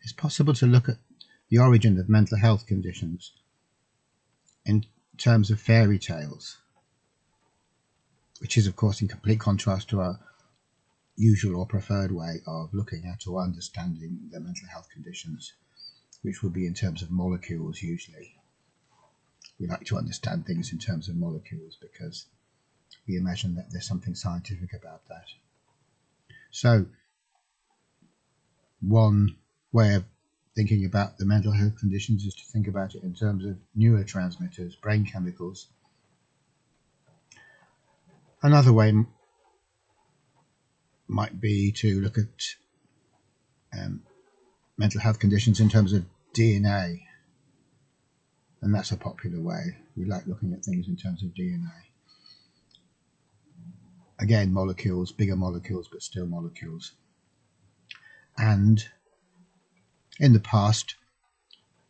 it's possible to look at the origin of mental health conditions in terms of fairy tales, which is of course in complete contrast to our usual or preferred way of looking at or understanding the mental health conditions, which would be in terms of molecules usually. We like to understand things in terms of molecules because we imagine that there's something scientific about that. So one way of thinking about the mental health conditions is to think about it in terms of neurotransmitters, brain chemicals. Another way might be to look at mental health conditions in terms of DNA, and that's a popular way. We like looking at things in terms of DNA. Again, molecules, bigger molecules, but still molecules. And in the past,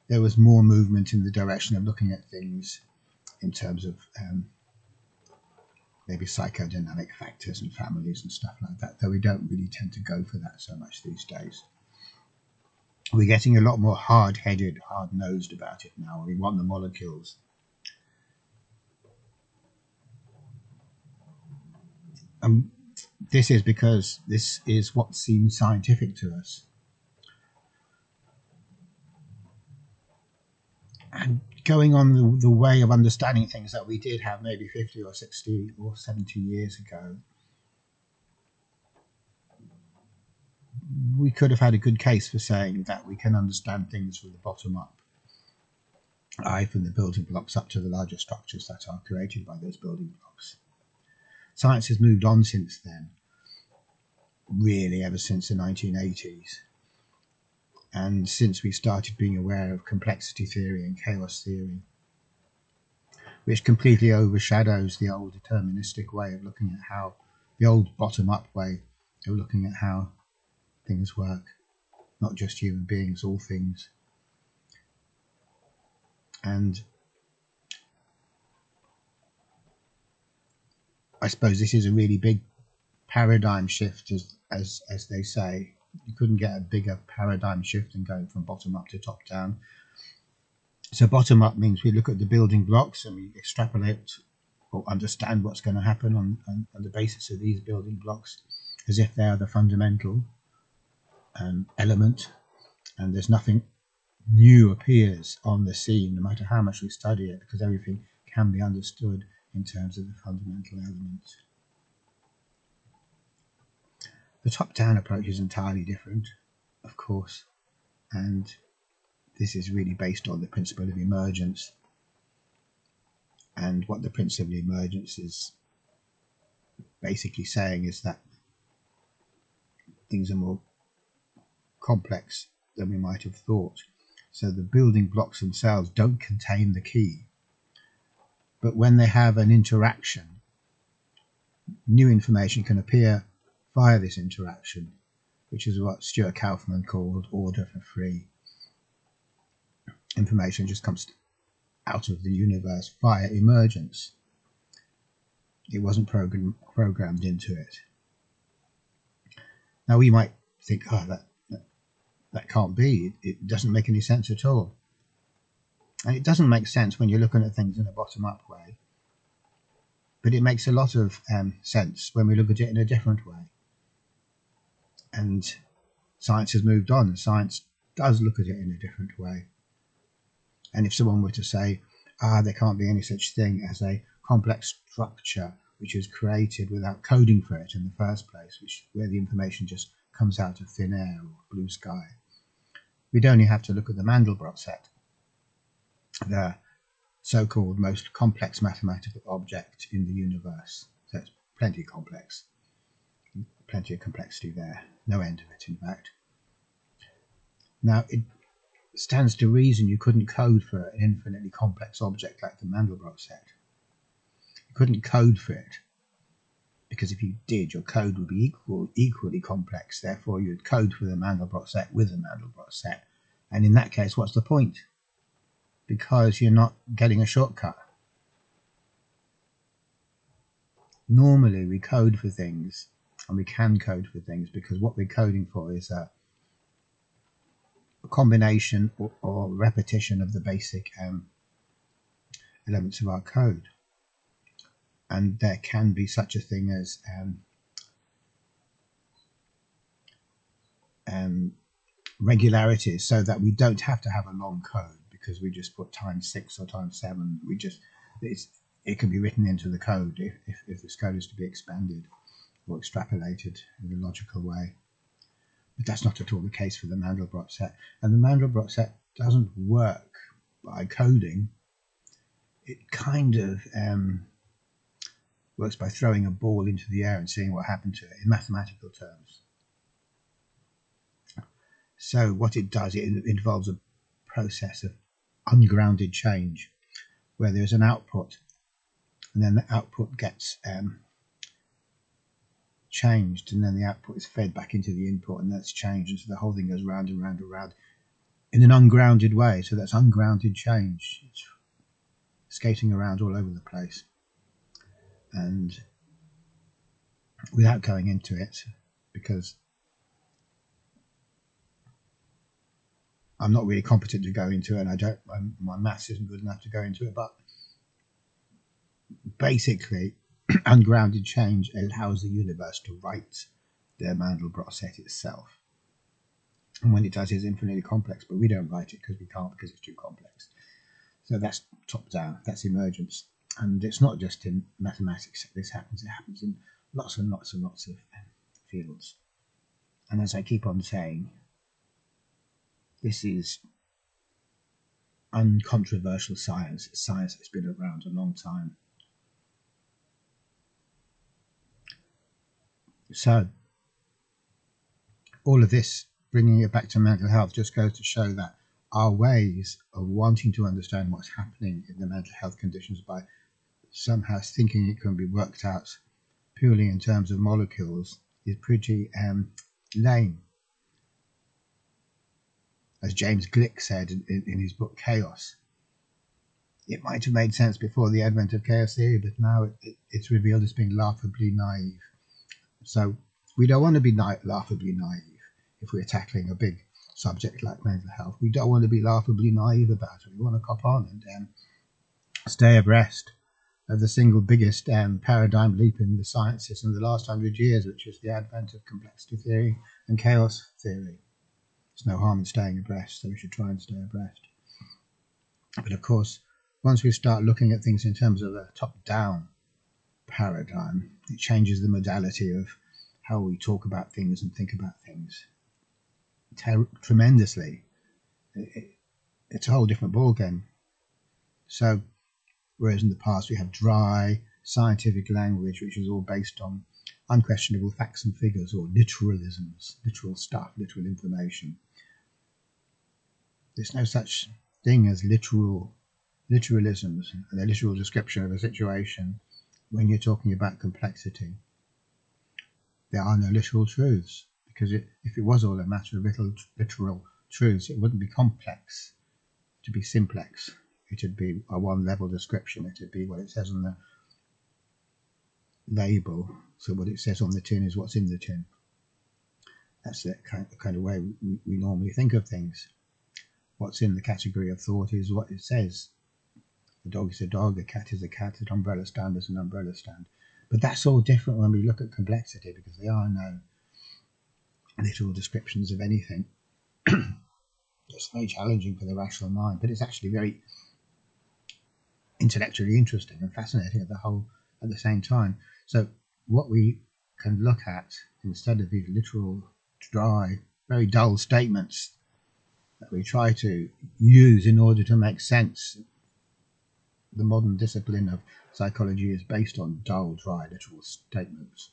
there was more movement in the direction of looking at things in terms of maybe psychodynamic factors and families and stuff like that, though we don't really tend to go for that so much these days. We're getting a lot more hard-headed, hard-nosed about it now. We want the molecules. This is because this is what seems scientific to us. And going on the way of understanding things that we did have maybe 50 or 60 or 70 years ago, we could have had a good case for saying that we can understand things from the bottom up, i.e. from the building blocks up to the larger structures that are created by those building blocks. Science has moved on since then, really ever since the 1980s. And since we started being aware of complexity theory and chaos theory, which completely overshadows the old deterministic way of looking at how, the old bottom-up way of looking at how things work, not just human beings, all things. And I suppose this is a really big paradigm shift, as they say. You couldn't get a bigger paradigm shift than going from bottom up to top down. So bottom up means we look at the building blocks and we extrapolate or understand what's going to happen on the basis of these building blocks as if they are the fundamental element, and there's nothing new appears on the scene no matter how much we study it, because everything can be understood in terms of the fundamental elements. The top-down approach is entirely different, of course, and this is really based on the principle of emergence. And what the principle of emergence is basically saying is that things are more complex than we might have thought. So the building blocks themselves don't contain the key, but when they have an interaction, new information can appear via this interaction, which is what Stuart Kauffman called order for free. Information just comes out of the universe via emergence. It wasn't programmed into it. Now we might think, oh, that can't be. It doesn't make any sense at all. And it doesn't make sense when you're looking at things in a bottom-up way. But it makes a lot of sense when we look at it in a different way. And science has moved on. Science does look at it in a different way. And if someone were to say, there can't be any such thing as a complex structure which is created without coding for it in the first place, where the information just comes out of thin air or blue sky, we'd only have to look at the Mandelbrot set, the so-called most complex mathematical object in the universe. So it's plenty complex, plenty of complexity there, no end of it in fact. Now it stands to reason you couldn't code for an infinitely complex object like the Mandelbrot set. You couldn't code for it, because if you did, your code would be equally complex. Therefore you'd code for the Mandelbrot set with the Mandelbrot set, and in that case what's the point? Because you're not getting a shortcut. Normally we code for things, and we can code for things because what we're coding for is a combination or repetition of the basic elements of our code. And there can be such a thing as regularities, so that we don't have to have a long code because we just put ×6 or ×7. It can be written into the code if this code is to be expanded or extrapolated in a logical way. But that's not at all the case for the Mandelbrot set. And the Mandelbrot set doesn't work by coding. It kind of works by throwing a ball into the air and seeing what happened to it in mathematical terms. So what it does, it involves a process of ungrounded change, where there's an output, and then the output gets changed, and then the output is fed back into the input, and that's changed, and so the whole thing goes round and round and round in an ungrounded way. So that's ungrounded change. It's skating around all over the place, and without going into it, because I'm not really competent to go into it, and my maths isn't good enough to go into it, but basically ungrounded change allows the universe to write the Mandelbrot set itself, and when it does, it's infinitely complex, but we don't write it because we can't, because it's too complex. So that's top down, that's emergence. And it's not just in mathematics that this happens, it happens in lots and lots and lots of fields. And as I keep on saying, this is uncontroversial science. It's science that's been around a long time. So all of this, bringing it back to mental health, just goes to show that our ways of wanting to understand what's happening in the mental health conditions by somehow thinking it can be worked out purely in terms of molecules is pretty lame. As James Glick said in his book Chaos, it might have made sense before the advent of chaos theory, but now it's revealed as being laughably naive. So we don't want to be laughably naive if we're tackling a big subject like mental health. We don't want to be laughably naive about it. We want to cop on and stay abreast of the single biggest paradigm leap in the sciences in the last 100 years, which is the advent of complexity theory and chaos theory. There's no harm in staying abreast, so we should try and stay abreast. But of course, once we start looking at things in terms of a top-down paradigm, it changes the modality of how we talk about things and think about things tremendously. It's a whole different ballgame. So whereas in the past we have dry scientific language, which is all based on unquestionable facts and figures, or literalisms, literal stuff, literal information. There's no such thing as literalisms and a literal description of a situation when you're talking about complexity. There are no literal truths, because if it was all a matter of literal truths, it wouldn't be complex. It would be simplex. It would be a one-level description. It would be what it says on the label. So what it says on the tin is what's in the tin. That's the kind of way we normally think of things. What's in the category of thought is what it says. A dog is a dog, a cat is a cat, an umbrella stand is an umbrella stand. But that's all different when we look at complexity, because there are no literal descriptions of anything. It's very challenging for the rational mind, but it's actually very intellectually interesting and fascinating at the same time. So what we can look at, instead of these literal, dry, very dull statements that we try to use in order to make sense, the modern discipline of psychology is based on dull, dry, literal statements,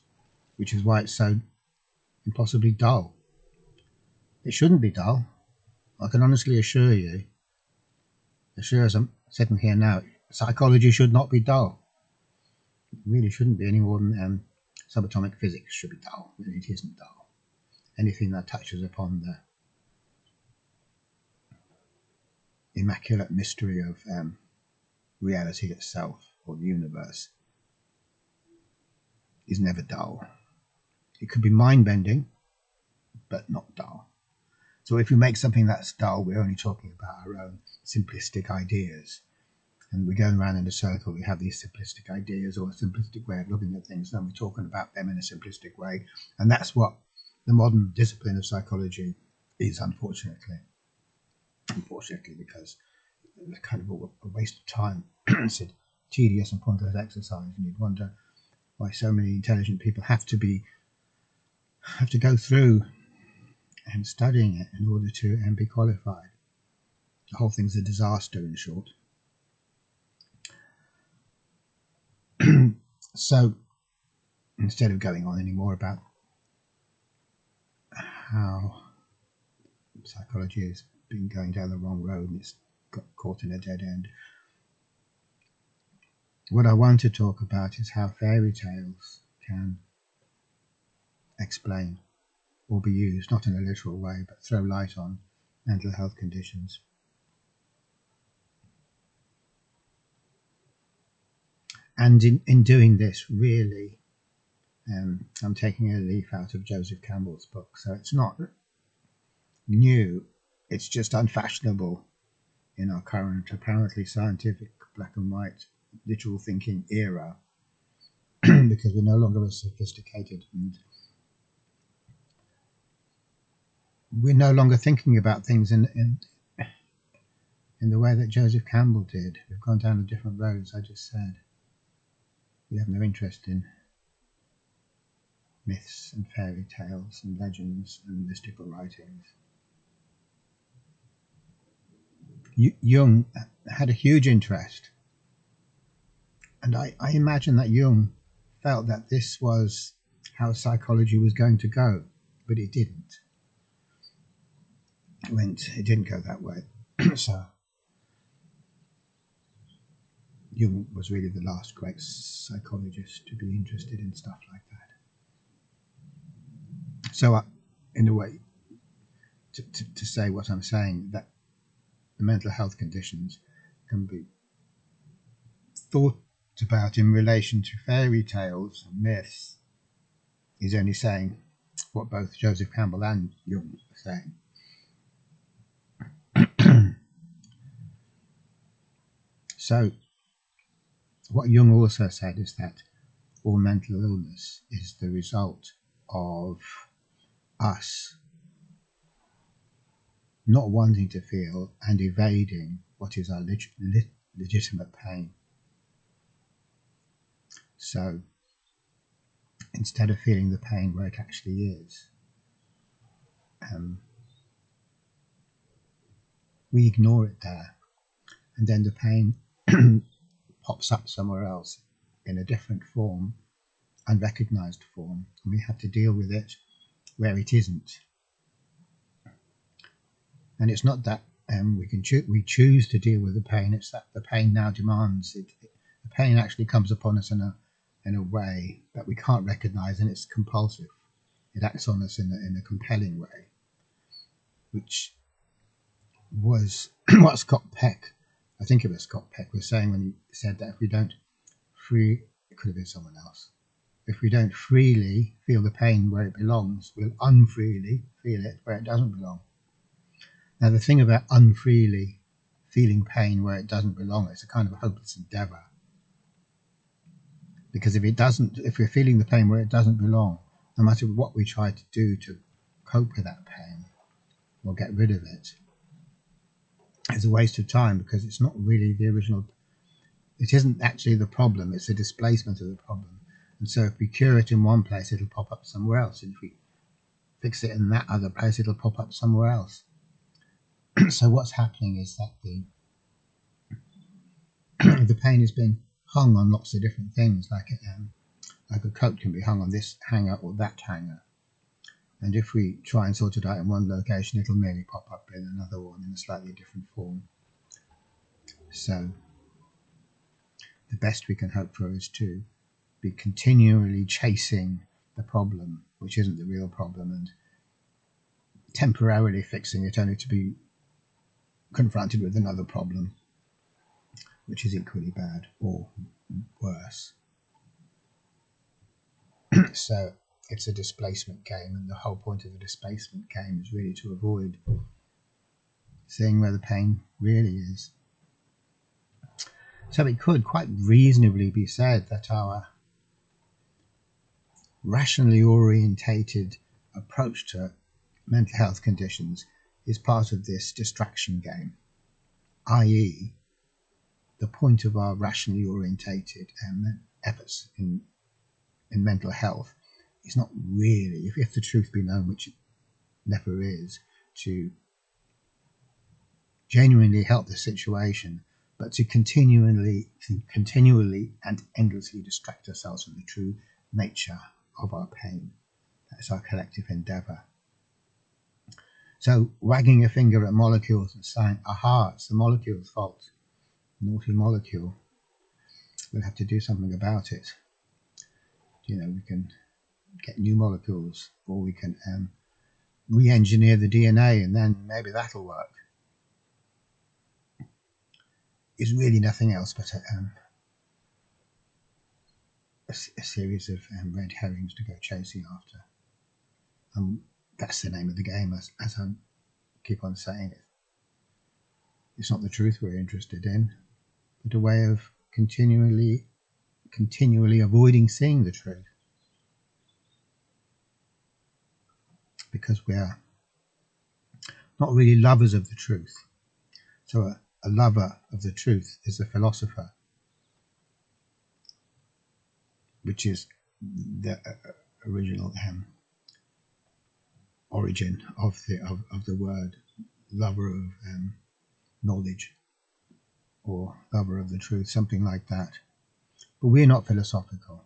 which is why it's so impossibly dull. It shouldn't be dull. I can honestly assure you, as I'm sitting here now, psychology should not be dull. It really shouldn't be, any more than subatomic physics should be dull. It isn't dull. Anything that touches upon the immaculate mystery of reality itself, or the universe, is never dull. It could be mind-bending, but not dull. So if we make something that's dull, we're only talking about our own simplistic ideas. And we're going around in a circle. We have these simplistic ideas or a simplistic way of looking at things, and we're talking about them in a simplistic way. And that's what the modern discipline of psychology is, unfortunately. Unfortunately, because it's kind of a waste of time. It's a tedious and pointless exercise, and you'd wonder why so many intelligent people have to go through and studying it in order to be qualified. The whole thing's a disaster, in short. So instead of going on any more about how psychology has been going down the wrong road and it's got caught in a dead end, what I want to talk about is how fairy tales can explain or be used, not in a literal way, but throw light on mental health conditions. And in doing this, really, I'm taking a leaf out of Joseph Campbell's book. So it's not new, it's just unfashionable in our current, apparently scientific, black and white, literal thinking era, because we're no longer as sophisticated and we're no longer thinking about things in the way that Joseph Campbell did. We've gone down a different road, as I just said. We have no interest in myths and fairy tales and legends and mystical writings. Jung had a huge interest, and I imagine that Jung felt that this was how psychology was going to go, but it didn't. It didn't go that way. So Jung was really the last great psychologist to be interested in stuff like that. So in a way, to say what I'm saying, that the mental health conditions can be thought about in relation to fairy tales and myths is only saying what both Joseph Campbell and Jung are saying. So what Jung also said is that all mental illness is the result of us not wanting to feel and evading what is our legitimate pain. So instead of feeling the pain where it actually is, we ignore it there, and then the pain pops up somewhere else in a different form, unrecognized form, and we have to deal with it where it isn't. And it's not that we choose to deal with the pain, it's that the pain now demands it. The pain actually comes upon us in a way that we can't recognize, and it's compulsive. It acts on us in a compelling way, which was what Scott Peck, I think it was Scott Peck, was saying when he said that if we don't it could have been someone else, if we don't freely feel the pain where it belongs, we'll unfreely feel it where it doesn't belong. Now the thing about unfreely feeling pain where it doesn't belong, it's a kind of a hopeless endeavor. Because if we're feeling the pain where it doesn't belong, no matter what we try to do to cope with that pain or get rid of it, it's a waste of time, because it's not really the original. It isn't actually the problem, it's a displacement of the problem. And so if we cure it in one place, it'll pop up somewhere else. And if we fix it in that other place, it'll pop up somewhere else. So what's happening is that the pain is being hung on lots of different things, like a coat can be hung on this hanger or that hanger. And if we try and sort it out in one location, it'll merely pop up in another one in a slightly different form. So the best we can hope for is to be continually chasing the problem, which isn't the real problem, and temporarily fixing it only to be confronted with another problem, which is equally bad or worse. So it's a displacement game, and the whole point of the displacement game is really to avoid seeing where the pain really is. So it could quite reasonably be said that our rationally orientated approach to mental health conditions is part of this distraction game, i.e. the point of our rationally orientated efforts in mental health is not really, if the truth be known, which it never is, to genuinely help the situation, but to continually and endlessly distract ourselves from the true nature of our pain. That's our collective endeavour. So wagging a finger at molecules and saying, aha, it's the molecule's fault, naughty molecule, we'll have to do something about it. We can get new molecules, or we can re-engineer the DNA, and then maybe that'll work. Is really nothing else but a series of red herrings to go chasing after. That's the name of the game, as I keep on saying it. It's not the truth we're interested in, but a way of continually avoiding seeing the truth. Because we're not really lovers of the truth. So a lover of the truth is a philosopher, which is the original origin of the word lover of knowledge, or lover of the truth, something like that. But we're not philosophical.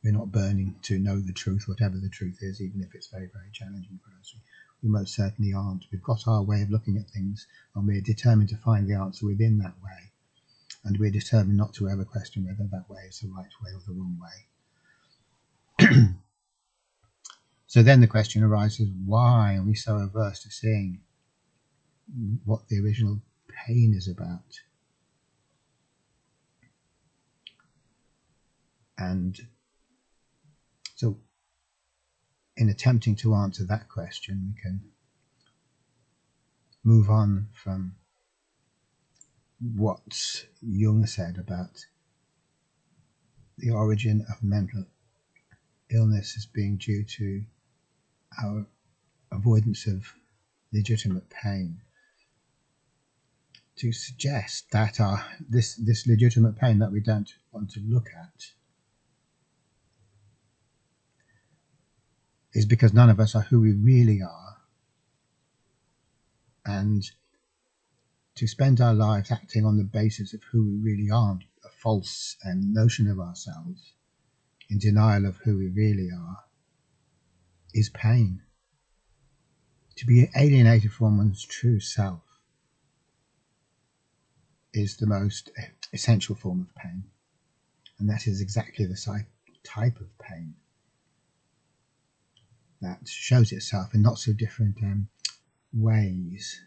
We're not burning to know the truth, whatever the truth is, even if it's very, very challenging for us. We most certainly aren't. We've got our way of looking at things, and we're determined to find the answer within that way. And we're determined not to ever question whether that way is the right way or the wrong way. So then the question arises, why are we so averse to seeing what the original pain is about? And so in attempting to answer that question, we can move on from what Jung said about the origin of mental illness as being due to our avoidance of legitimate pain, to suggest that this legitimate pain that we don't want to look at is because none of us are who we really are, and to spend our lives acting on the basis of who we really aren't, a false notion of ourselves, in denial of who we really are, is pain. To be alienated from one's true self is the most essential form of pain, and that is exactly the type of pain that shows itself in lots of different ways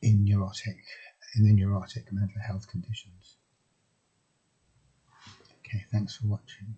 in the neurotic mental health conditions. Okay, thanks for watching.